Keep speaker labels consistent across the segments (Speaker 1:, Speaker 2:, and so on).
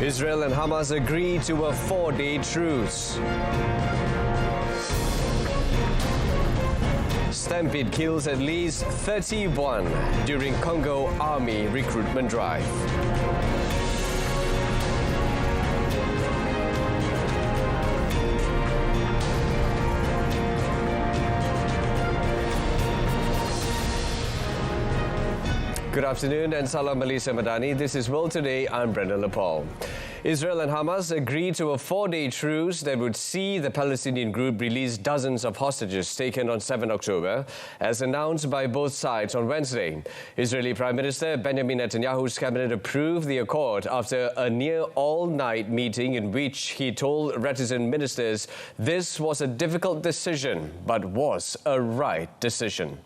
Speaker 1: Israel and Hamas agree to a 4-day truce. Stampede kills at least 31 during Congo Army recruitment drive. Good afternoon and Salam Malaysia Madani. This is World Today. I'm Brendan Lepal. Israel and Hamas agreed to a 4-day truce that would see the Palestinian group release dozens of hostages taken on 7 October, as announced by both sides on Wednesday. Israeli Prime Minister Benjamin Netanyahu's cabinet approved the accord after a near all-night meeting in which he told reticent ministers this was a difficult decision, but was a right decision.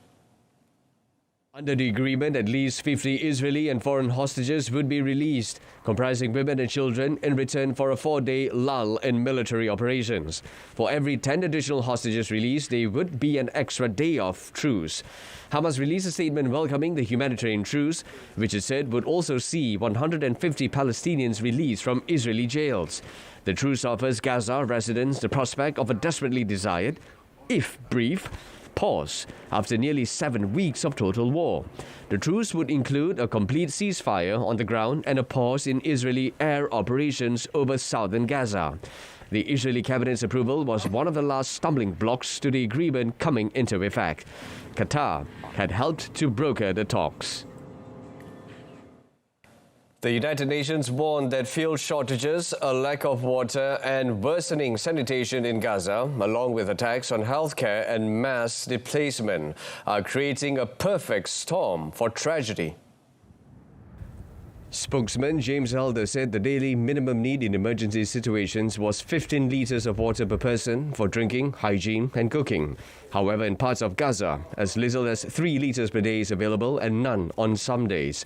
Speaker 1: Under the agreement, at least 50 Israeli and foreign hostages would be released, comprising women and children, in return for a 4-day lull in military operations. For every 10 additional hostages released, there would be an extra day of truce. Hamas released a statement welcoming the humanitarian truce, which it said would also see 150 Palestinians released from Israeli jails. The truce offers Gaza residents the prospect of a desperately desired, if brief, pause after nearly 7 weeks of total war. The truce would include a complete ceasefire on the ground and a pause in Israeli air operations over southern Gaza. The Israeli cabinet's approval was one of the last stumbling blocks to the agreement coming into effect. Qatar had helped to broker the talks. The United Nations warned that fuel shortages, a lack of water and worsening sanitation in Gaza, along with attacks on healthcare and mass displacement, are creating a perfect storm for tragedy. Spokesman James Elder said the daily minimum need in emergency situations was 15 litres of water per person for drinking, hygiene and cooking. However, in parts of Gaza, as little as 3 litres per day is available and none on some days.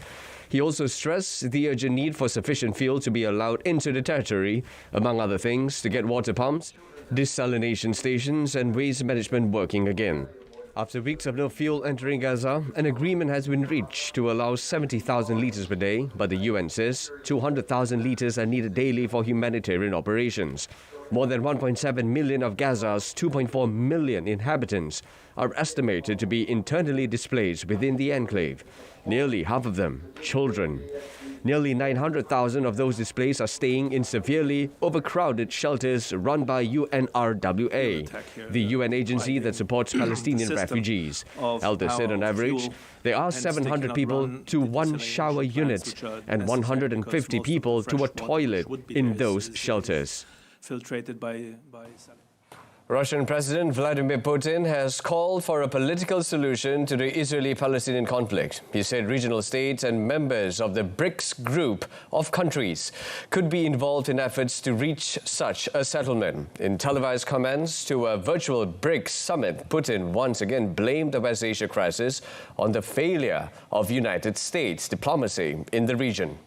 Speaker 1: He also stressed the urgent need for sufficient fuel to be allowed into the territory, among other things, to get water pumps, desalination stations and waste management working again. After weeks of no fuel entering Gaza, an agreement has been reached to allow 70,000 litres per day, but the UN says 200,000 litres are needed daily for humanitarian operations. More than 1.7 million of Gaza's 2.4 million inhabitants are estimated to be internally displaced within the enclave. Nearly half of them, children. Nearly 900,000 of those displaced are staying in severely overcrowded shelters run by UNRWA, the UN agency that supports Palestinian refugees. Elder said on average, there are 700 people to one shower unit and 150 people to a toilet in those shelters. Russian President Vladimir Putin has called for a political solution to the Israeli-Palestinian conflict. He said regional states and members of the BRICS group of countries could be involved in efforts to reach such a settlement. In televised comments to a virtual BRICS summit, Putin once again blamed the West Asia crisis on the failure of United States diplomacy in the region.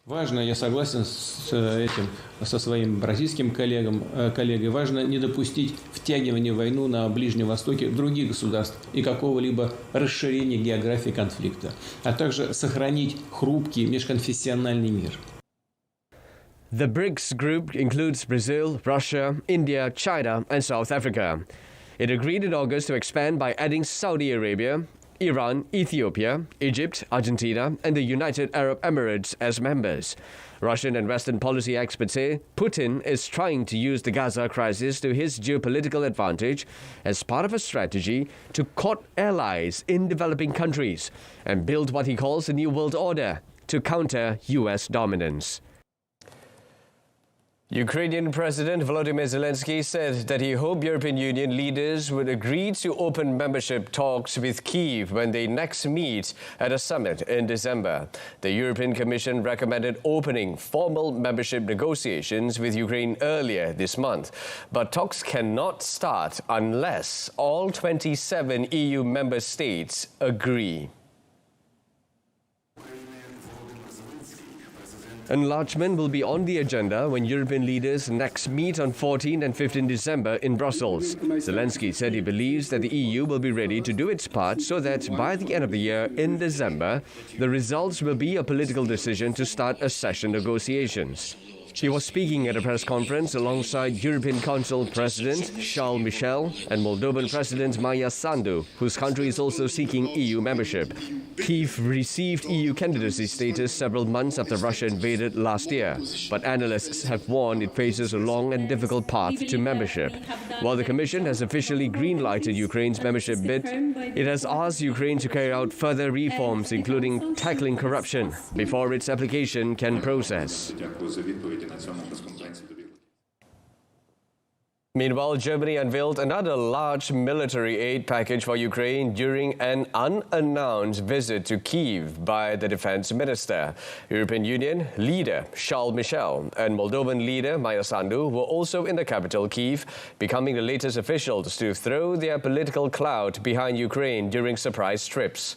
Speaker 2: Важно, я согласен со своим бразильским коллегой, важно не допустить втягивания в войну на Ближнем Востоке других государств и какого-либо расширения географии конфликта, а также сохранить хрупкий межконфессиональный мир.
Speaker 1: The BRICS group includes Brazil, Russia, India, China and South Africa. It agreed in August to expand by adding Saudi Arabia, Iran, Ethiopia, Egypt, Argentina and the United Arab Emirates as members. Russian and Western policy experts say Putin is trying to use the Gaza crisis to his geopolitical advantage as part of a strategy to court allies in developing countries and build what he calls a new world order to counter U.S. dominance. Ukrainian President Volodymyr Zelensky said that he hoped European Union leaders would agree to open membership talks with Kyiv when they next meet at a summit in December. The European Commission recommended opening formal membership negotiations with Ukraine earlier this month. But talks cannot start unless all 27 EU member states agree. Enlargement will be on the agenda when European leaders next meet on 14 and 15 December in Brussels. Zelensky said he believes that the EU will be ready to do its part so that by the end of the year in December, the results will be a political decision to start accession negotiations. He was speaking at a press conference alongside European Council President Charles Michel and Moldovan President Maia Sandu, whose country is also seeking EU membership. Kyiv received EU candidacy status several months after Russia invaded last year, but analysts have warned it faces a long and difficult path to membership. While the Commission has officially green-lighted Ukraine's membership bid, it has asked Ukraine to carry out further reforms, including tackling corruption, before its application can process. Meanwhile, Germany unveiled another large military aid package for Ukraine during an unannounced visit to Kyiv by the defense minister. European Union leader Charles Michel and Moldovan leader Maia Sandu were also in the capital, Kyiv, becoming the latest officials to throw their political clout behind Ukraine during surprise trips.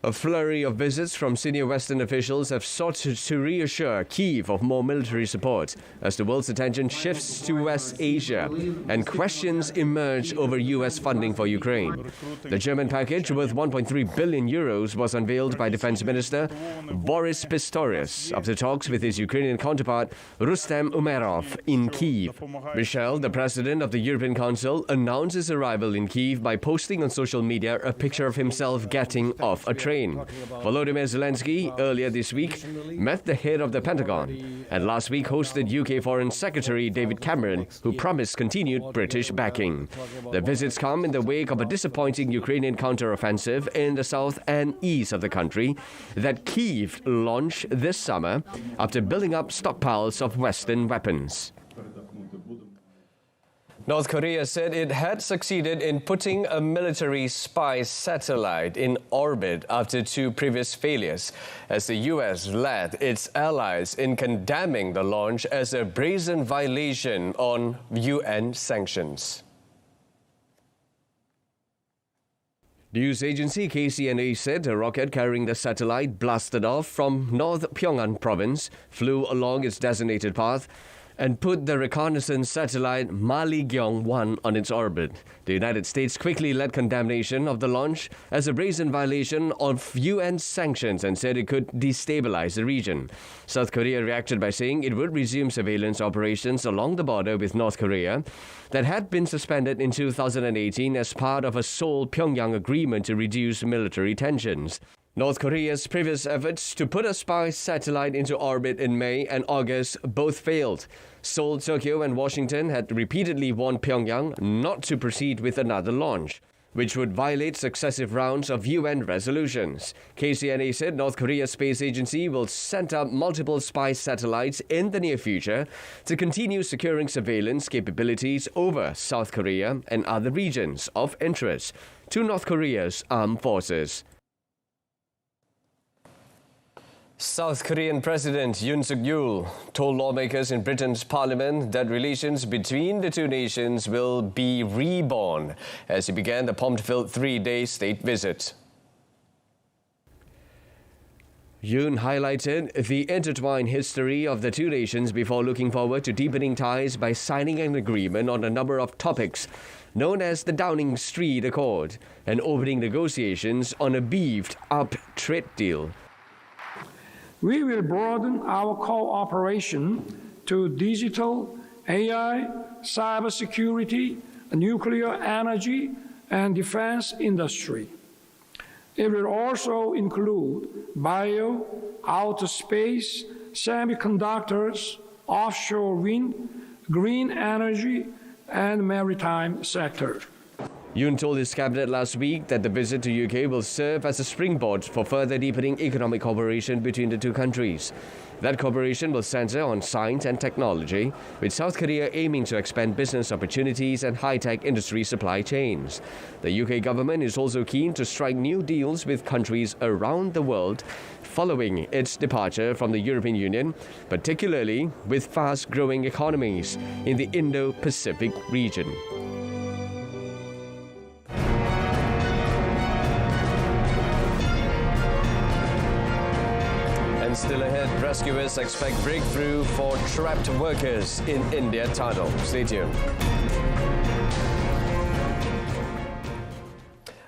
Speaker 1: A flurry of visits from senior Western officials have sought to reassure Kyiv of more military support as the world's attention shifts to West Asia and questions emerge over US funding for Ukraine. The German package worth 1.3 billion euros was unveiled by Defense Minister Boris Pistorius after talks with his Ukrainian counterpart Rustem Umerov in Kyiv. Michel, the president of the European Council, announced his arrival in Kyiv by posting on social media a picture of himself getting off a train. Volodymyr Zelensky earlier this week met the head of the Pentagon and last week hosted UK Foreign Secretary David Cameron, who promised continued British backing. The visits come in the wake of a disappointing Ukrainian counter-offensive in the south and east of the country that Kyiv launched this summer after building up stockpiles of Western weapons. North Korea said it had succeeded in putting a military spy satellite in orbit after two previous failures, as the U.S. led its allies in condemning the launch as a brazen violation on UN sanctions. News agency KCNA said a rocket carrying the satellite blasted off from North Pyongan province, flew along its designated path, and put the reconnaissance satellite Maligyong-1 on its orbit. The United States quickly led condemnation of the launch as a brazen violation of UN sanctions and said it could destabilize the region. South Korea reacted by saying it would resume surveillance operations along the border with North Korea that had been suspended in 2018 as part of a Seoul-Pyongyang agreement to reduce military tensions. North Korea's previous efforts to put a spy satellite into orbit in May and August both failed. Seoul, Tokyo and Washington had repeatedly warned Pyongyang not to proceed with another launch, which would violate successive rounds of UN resolutions. KCNA said North Korea's space agency will send up multiple spy satellites in the near future to continue securing surveillance capabilities over South Korea and other regions of interest to North Korea's armed forces. South Korean President Yoon Suk-yeol told lawmakers in Britain's parliament that relations between the two nations will be reborn as he began the pomp-filled three-day state visit. Yoon highlighted the intertwined history of the two nations before looking forward to deepening ties by signing an agreement on a number of topics known as the Downing Street Accord and opening negotiations on a beefed-up trade deal.
Speaker 3: We will broaden our cooperation to digital, AI, cybersecurity, nuclear energy, and defense industry. It will also include bio, outer space, semiconductors, offshore wind, green energy, and maritime sector.
Speaker 1: Yoon told his cabinet last week that the visit to UK will serve as a springboard for further deepening economic cooperation between the two countries. That cooperation will center on science and technology, with South Korea aiming to expand business opportunities and high-tech industry supply chains. The UK government is also keen to strike new deals with countries around the world following its departure from the European Union, particularly with fast-growing economies in the Indo-Pacific region. Still ahead, rescuers expect breakthrough for trapped workers in India tunnel. Stay tuned.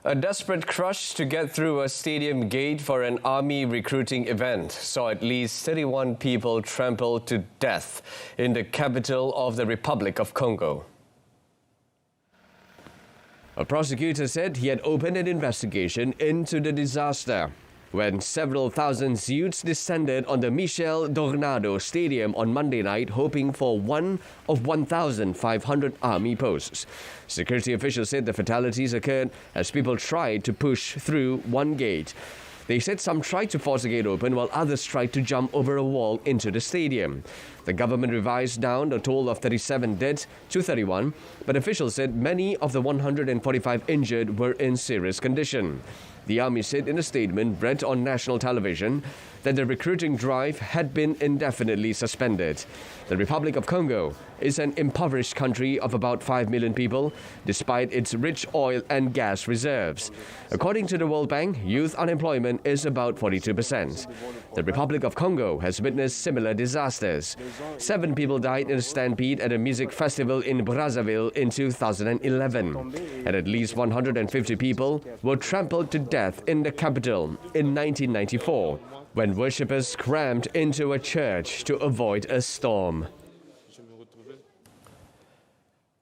Speaker 1: A desperate crush to get through a stadium gate for an army recruiting event saw at least 31 people trampled to death in the capital of the Republic of Congo. A prosecutor said he had opened an investigation into the disaster when several thousand youths descended on the Michel Dornado Stadium on Monday night, hoping for one of 1,500 army posts. Security officials said the fatalities occurred as people tried to push through one gate. They said some tried to force the gate open while others tried to jump over a wall into the stadium. The government revised down the toll of 37 dead to 31, but officials said many of the 145 injured were in serious condition. The army said in a statement read on national television that the recruiting drive had been indefinitely suspended. The Republic of Congo is an impoverished country of about 5 million people, despite its rich oil and gas reserves. According to the World Bank, youth unemployment is about 42%. The Republic of Congo has witnessed similar disasters. 7 people died in a stampede at a music festival in Brazzaville in 2011, and at least 150 people were trampled to death in the capital in 1994, when worshippers crammed into a church to avoid a storm.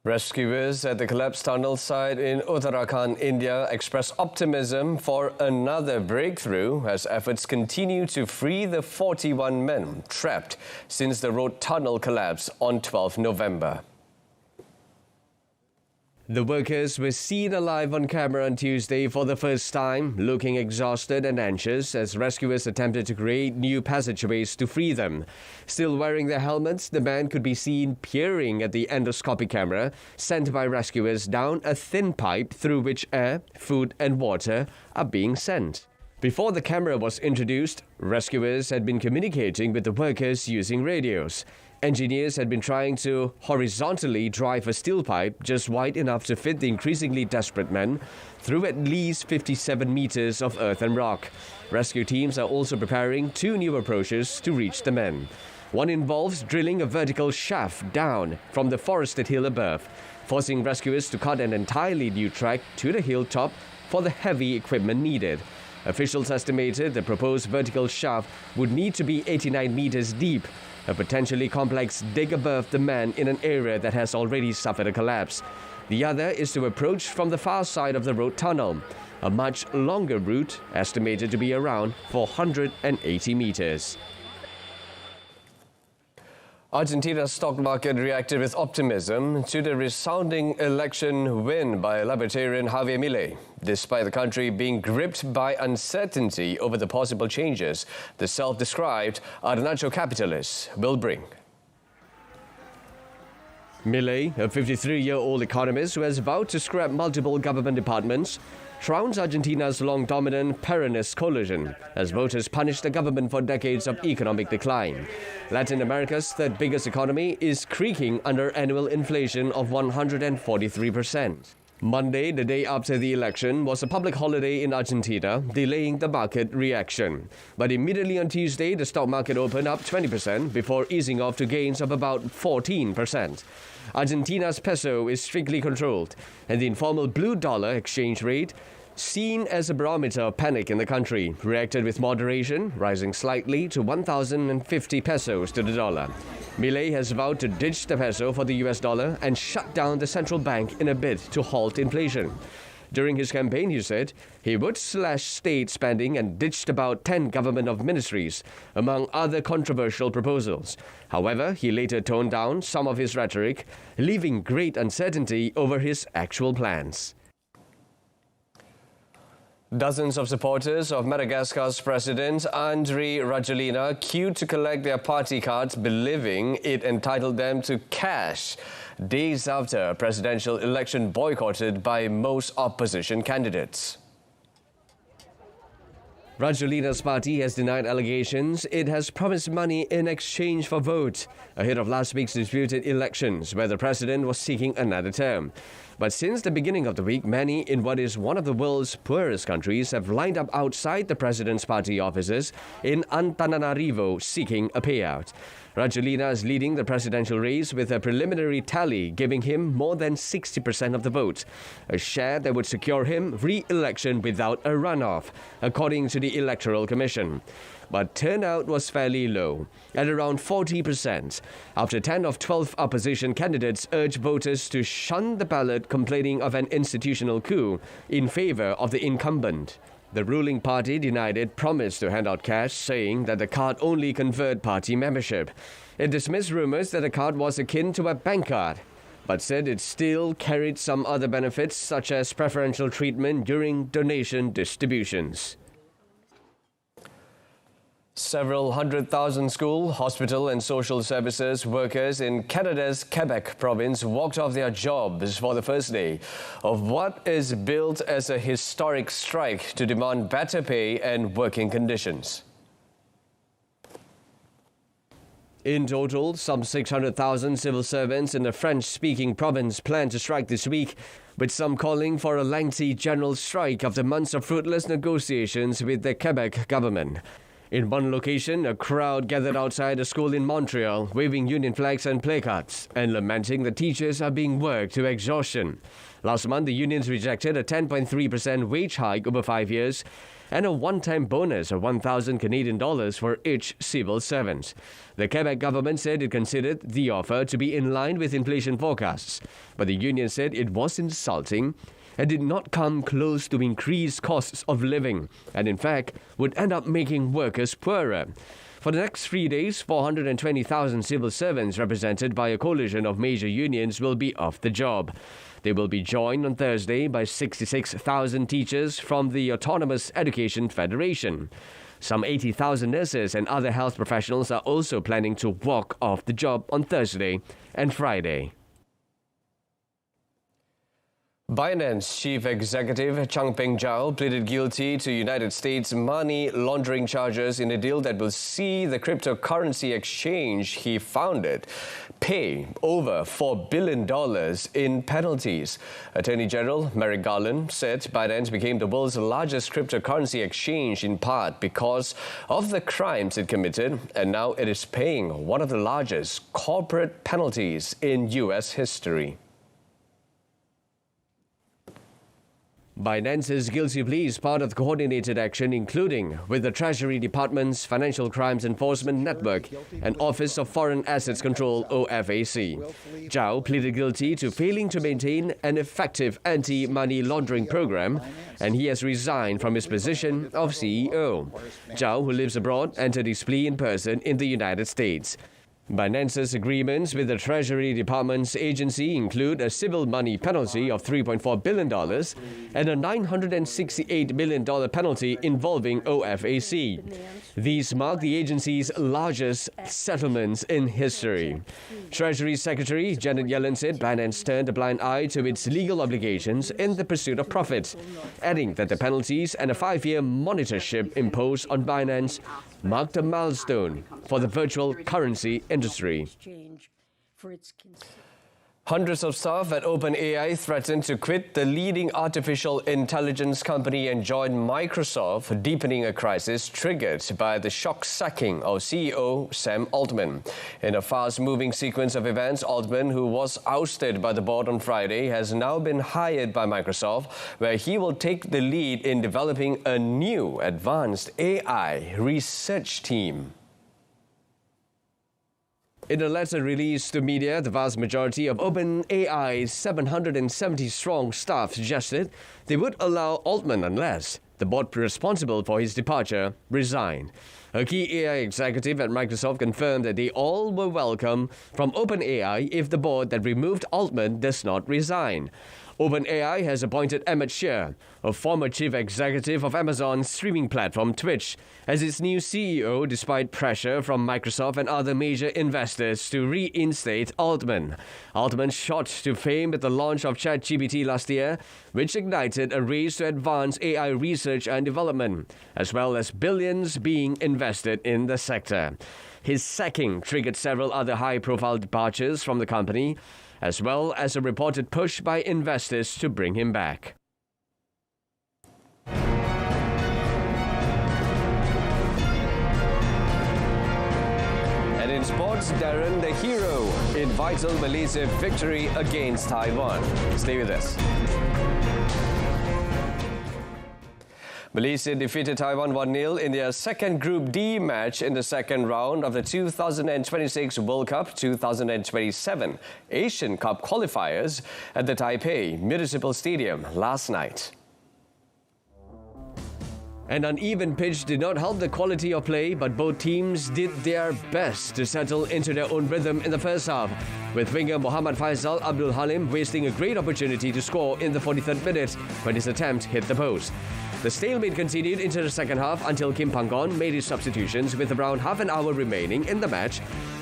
Speaker 1: Rescuers at the collapsed tunnel site in Uttarakhand, India, express optimism for another breakthrough as efforts continue to free the 41 men trapped since the road tunnel collapsed on 12 November. The workers were seen alive on camera on Tuesday for the first time, looking exhausted and anxious as rescuers attempted to create new passageways to free them. Still wearing their helmets, the man could be seen peering at the endoscopic camera sent by rescuers down a thin pipe through which air, food and water are being sent. Before the camera was introduced, rescuers had been communicating with the workers using radios. Engineers had been trying to horizontally drive a steel pipe just wide enough to fit the increasingly desperate men through at least 57 meters of earth and rock. Rescue teams are also preparing 2 new approaches to reach the men. One involves drilling a vertical shaft down from the forested hill above, forcing rescuers to cut an entirely new track to the hilltop for the heavy equipment needed. Officials estimated the proposed vertical shaft would need to be 89 meters deep, a potentially complex dig above the man in an area that has already suffered a collapse. The other is to approach from the far side of the road tunnel, a much longer route estimated to be around 480 meters. Argentina's stock market reacted with optimism to the resounding election win by Libertarian Javier Milei, despite the country being gripped by uncertainty over the possible changes the self-described anarcho-capitalist will bring. Milei, a 53-year-old economist who has vowed to scrap multiple government departments, trounced Argentina's long-dominant Peronist coalition as voters punished the government for decades of economic decline. Latin America's third biggest economy is creaking under annual inflation of 143%. Monday, the day after the election, was a public holiday in Argentina, delaying the market reaction. But immediately on Tuesday, the stock market opened up 20% before easing off to gains of about 14%. Argentina's peso is strictly controlled, and the informal blue dollar exchange rate, seen as a barometer of panic in the country, reacted with moderation, rising slightly to 1,050 pesos to the dollar. Milei has vowed to ditch the peso for the US dollar and shut down the central bank in a bid to halt inflation. During his campaign, he said he would slash state spending and ditched about 10 government ministries, among other controversial proposals. However, he later toned down some of his rhetoric, leaving great uncertainty over his actual plans. Dozens of supporters of Madagascar's president, Andry Rajoelina, queued to collect their party cards, believing it entitled them to cash, days after a presidential election boycotted by most opposition candidates. Rajulina's party has denied allegations it has promised money in exchange for votes ahead of last week's disputed elections where the president was seeking another term. But since the beginning of the week, many in what is one of the world's poorest countries have lined up outside the president's party offices in Antananarivo seeking a payout. Rajulina is leading the presidential race with a preliminary tally giving him more than 60% of the vote, a share that would secure him re-election without a runoff, according to the Electoral Commission. But turnout was fairly low, at around 40%, after 10 of 12 opposition candidates urged voters to shun the ballot, complaining of an institutional coup in favor of the incumbent. The ruling party denied it promised to hand out cash, saying that the card only conferred party membership. It dismissed rumors that the card was akin to a bank card, but said it still carried some other benefits such as preferential treatment during donation distributions. Several 100,000 school, hospital and social services workers in Canada's Quebec province walked off their jobs for the first day of what is billed as a historic strike to demand better pay and working conditions. In total, some 600,000 civil servants in the French-speaking province plan to strike this week, with some calling for a lengthy general strike after months of fruitless negotiations with the Quebec government. In one location, a crowd gathered outside a school in Montreal, waving union flags and placards, and lamenting the teachers are being worked to exhaustion. Last month, the unions rejected a 10.3% wage hike over 5 years and a one-time bonus of 1,000 Canadian dollars for each civil servant. The Quebec government said it considered the offer to be in line with inflation forecasts, but the union said it was insulting and did not come close to increased costs of living, and in fact would end up making workers poorer. For the next 3 days, 420,000 civil servants represented by a coalition of major unions will be off the job. They will be joined on Thursday by 66,000 teachers from the Autonomous Education Federation. Some 80,000 nurses and other health professionals are also planning to walk off the job on Thursday and Friday. Binance chief executive Changpeng Zhao pleaded guilty to United States money laundering charges in a deal that will see the cryptocurrency exchange he founded pay over $4 billion in penalties. Attorney General Merrick Garland said Binance became the world's largest cryptocurrency exchange in part because of the crimes it committed, and now it is paying one of the largest corporate penalties in U.S. history. Binance's guilty plea is part of coordinated action, including with the Treasury Department's Financial Crimes Enforcement Network and Office of Foreign Assets Control (OFAC). Zhao pleaded guilty to failing to maintain an effective anti-money laundering program, and he has resigned from his position of CEO. Zhao, who lives abroad, entered his plea in person in the United States. Binance's agreements with the Treasury Department's agency include a civil money penalty of $3.4 billion and a $968 million penalty involving OFAC. These mark the agency's largest settlements in history. Treasury Secretary Janet Yellen said Binance turned a blind eye to its legal obligations in the pursuit of profit, adding that the penalties and a 5-year monitorship imposed on Binance marked a milestone for the virtual currency industry. Hundreds of staff at OpenAI threatened to quit the leading artificial intelligence company and join Microsoft, deepening a crisis triggered by the shock sacking of CEO Sam Altman. In a fast-moving sequence of events, Altman, who was ousted by the board on Friday, has now been hired by Microsoft, where he will take the lead in developing a new advanced AI research team. In a letter released to media, the vast majority of OpenAI's 770-strong staff suggested they would allow Altman unless the board responsible for his departure resigned. A key AI executive at Microsoft confirmed that they all were welcome from OpenAI if the board that removed Altman does not resign. OpenAI has appointed Emmett Shear, a former chief executive of Amazon's streaming platform Twitch, as its new CEO despite pressure from Microsoft and other major investors to reinstate Altman. Altman shot to fame with the launch of ChatGPT last year, which ignited a race to advance AI research and development, as well as billions being invested in the sector. His sacking triggered several other high-profile departures from the company, as well as a reported push by investors to bring him back. And in sports, Darren the hero in vital Malaysia victory against Taiwan. Stay with us. Malaysia defeated Taiwan 1-0 in their second Group D match in the second round of the 2026 World Cup 2027 Asian Cup qualifiers at the Taipei Municipal Stadium last night. An uneven pitch did not help the quality of play, but both teams did their best to settle into their own rhythm in the first half, with winger Muhammad Faisal Abdul Halim wasting a great opportunity to score in the 43rd minute when his attempt hit the post. The stalemate continued into the second half until Kim Panggon made his substitutions with around half an hour remaining in the match,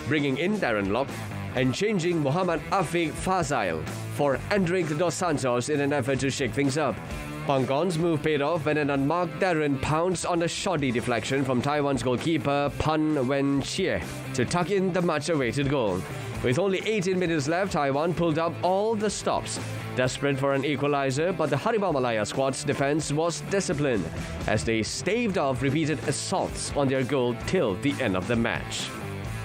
Speaker 1: bringing in Darren Lock and changing Muhammad Afiq Faisal for Endrick dos Santos in an effort to shake things up. Panggon's move paid off when an unmarked Darren pounced on a shoddy deflection from Taiwan's goalkeeper Pan Wen-chie to tuck in the much-awaited goal. With only 18 minutes left, Taiwan pulled up all the stops, desperate for an equalizer, but the Harimau Malaya squad's defense was disciplined as they staved off repeated assaults on their goal till the end of the match.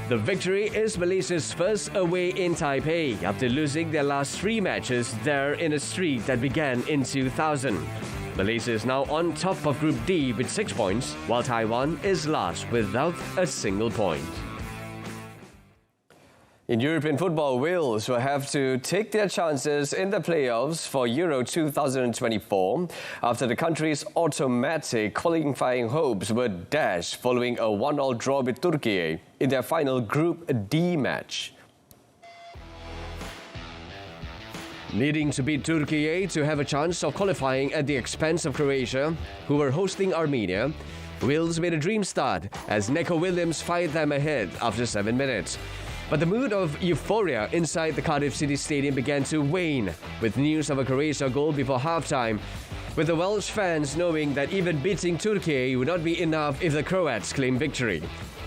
Speaker 1: The victory is Malaysia's first away in Taipei after losing their last 3 matches there in a streak that began in 2000. Malaysia is now on top of Group D with 6 points, while Taiwan is last without a single point. In European football, Wales will have to take their chances in the playoffs for Euro 2024 after the country's automatic qualifying hopes were dashed following a 1-1 draw with Turkey in their final Group D match. Needing to beat Turkey to have a chance of qualifying at the expense of Croatia, who were hosting Armenia, Wales made a dream start as Neco Williams fired them ahead after 7 minutes. But the mood of euphoria inside the Cardiff City Stadium began to wane with news of a Croatia goal before halftime, with the Welsh fans knowing that even beating Turkey would not be enough if the Croats claimed victory.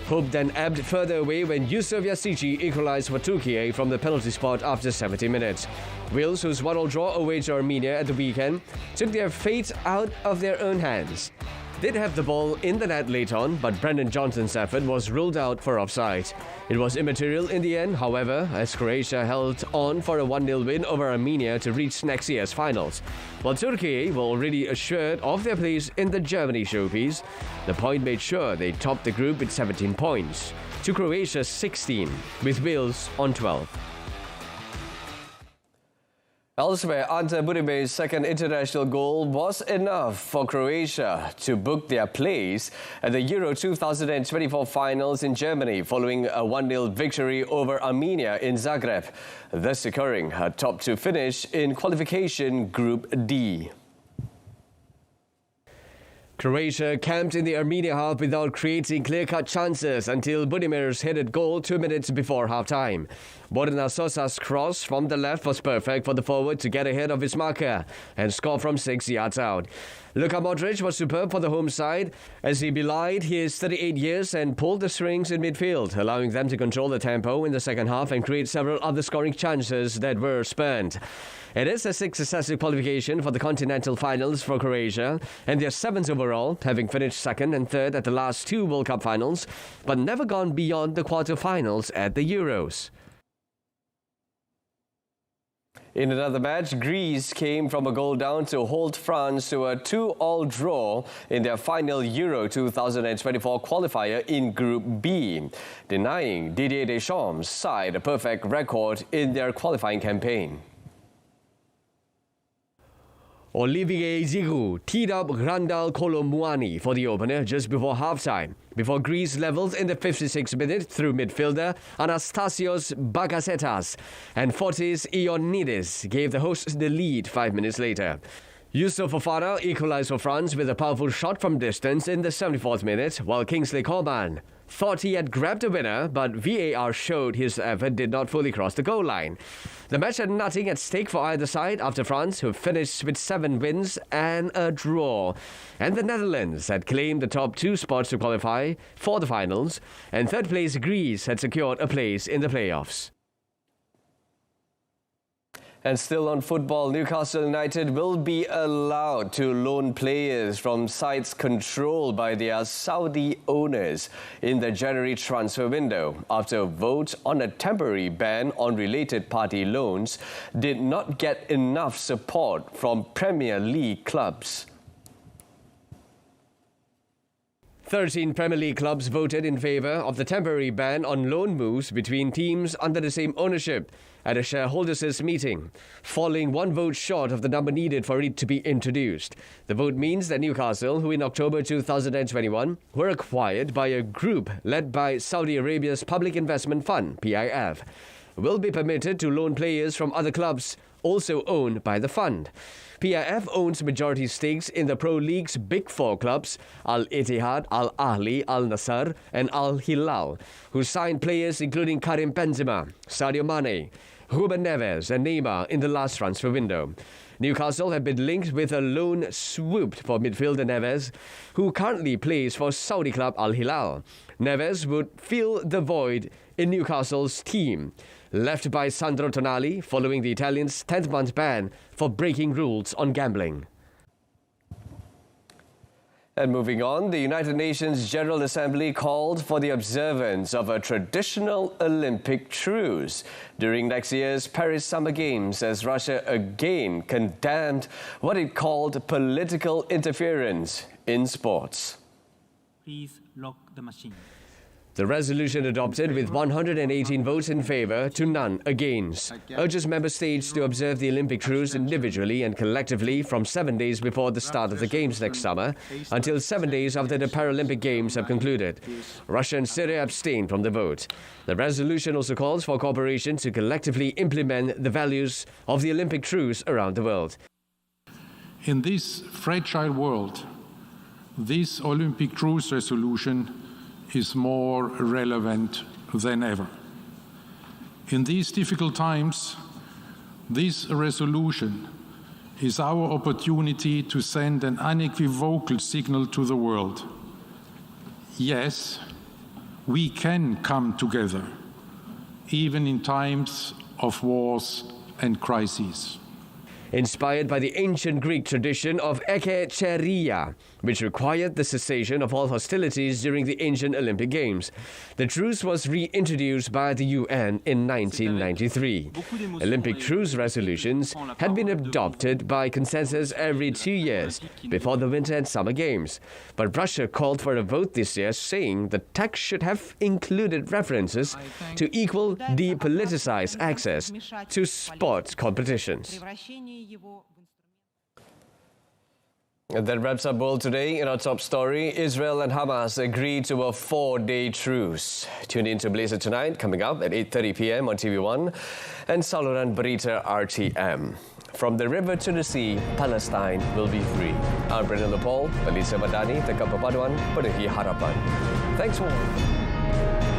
Speaker 1: Hope then ebbed further away when Yusuf Yazici equalised for Turkey from the penalty spot after 70 minutes. Wales, whose 1-1 draw away to Armenia at the weekend, took their fate out of their own hands. Did have the ball in the net late on, but Brendan Johnson's effort was ruled out for offside. It was immaterial in the end, however, as Croatia held on for a 1-0 win over Armenia to reach next year's finals. While Turkey were already assured of their place in the Germany showpiece, the point made sure they topped the group with 17 points, to Croatia's 16, with Wales on 12. Elsewhere, Ante Budime's second international goal was enough for Croatia to book their place at the Euro 2024 finals in Germany following a 1-0 victory over Armenia in Zagreb, thus securing her top 2 finish in qualification Group D. Croatia camped in the Armenia half without creating clear-cut chances until Budimir's headed goal 2 minutes before half-time. Borna Sosa's cross from the left was perfect for the forward to get ahead of his marker and score from 6 yards out. Luka Modric was superb for the home side as he belied his 38 years and pulled the strings in midfield, allowing them to control the tempo in the second half and create several other scoring chances that were spurned. It is a 6th successive qualification for the continental finals for Croatia, and their 7th overall, having finished 2nd and 3rd at the last 2 World Cup finals, but never gone beyond the quarter-finals at the Euros. In another match, Greece came from a goal down to hold France to a 2-2 draw in their final Euro 2024 qualifier in Group B, denying Didier Deschamps' side a perfect record in their qualifying campaign. Olivier Giroud teed up Randal Kolomuani for the opener just before halftime, before Greece levelled in the 56th minute through midfielder Anastasios Bakasetas, and Fotis Ioannidis gave the hosts the lead 5 minutes later. Youssouf Fofana equalised for France with a powerful shot from distance in the 74th minute, while Kingsley Coman thought he had grabbed a winner, but VAR showed his effort did not fully cross the goal line. The match had nothing at stake for either side after France, who finished with 7 wins and a draw. And the Netherlands had claimed the top 2 spots to qualify for the finals, and third place Greece had secured a place in the playoffs. And still on football, Newcastle United will be allowed to loan players from sides controlled by their Saudi owners in the January transfer window after a vote on a temporary ban on related party loans did not get enough support from Premier League clubs. 13 Premier League clubs voted in favour of the temporary ban on loan moves between teams under the same ownership at a shareholders' meeting, falling 1 vote short of the number needed for it to be introduced. The vote means that Newcastle, who in October 2021 were acquired by a group led by Saudi Arabia's Public Investment Fund, PIF, will be permitted to loan players from other clubs also owned by the fund. PIF owns majority stakes in the Pro League's Big 4 clubs, Al-Ittihad, Al-Ahli, Al-Nassr and Al-Hilal, who signed players including Karim Benzema, Sadio Mane, Ruben Neves and Neymar in the last transfer window. Newcastle have been linked with a loan swooped for midfielder Neves, who currently plays for Saudi club Al-Hilal. Neves would fill the void in Newcastle's team, left by Sandro Tonali following the Italians' 10th-month ban for breaking rules on gambling. And moving on, the United Nations General Assembly called for the observance of a traditional Olympic truce during next year's Paris Summer Games as Russia again condemned what it called political interference in sports.
Speaker 4: Please lock the machine.
Speaker 1: The resolution adopted with 118 votes in favour to none against urges member states to observe the Olympic truce individually and collectively from 7 days before the start of the Games next summer until 7 days after the Paralympic Games have concluded. Russia and Syria abstained from the vote. The resolution also calls for cooperation to collectively implement the values of the Olympic truce around the world.
Speaker 5: In this fragile world, this Olympic truce resolution is more relevant than ever. In these difficult times, this resolution is our opportunity to send an unequivocal signal to the world. Yes, we can come together, even in times of wars and crises.
Speaker 1: Inspired by the ancient Greek tradition of ekecheiria, which required the cessation of all hostilities during the ancient Olympic Games. The truce was reintroduced by the UN in 1993. Olympic truce resolutions had been adopted by consensus every 2 years before the Winter and Summer Games. But Russia called for a vote this year, saying the text should have included references to equal depoliticized access to sports competitions. And that wraps up World Today. In our top story, Israel and Hamas agreed to a 4-day truce. Tune in to Malaysia Tonight, coming up at 8:30 p.m. on TV1 and saluran Berita RTM. From the river to the sea, Palestine will be free. I'm Brendan Lepol, Malaysia Madani, Tekan Perpaduan, Penuhi Harapan. Thanks for watching.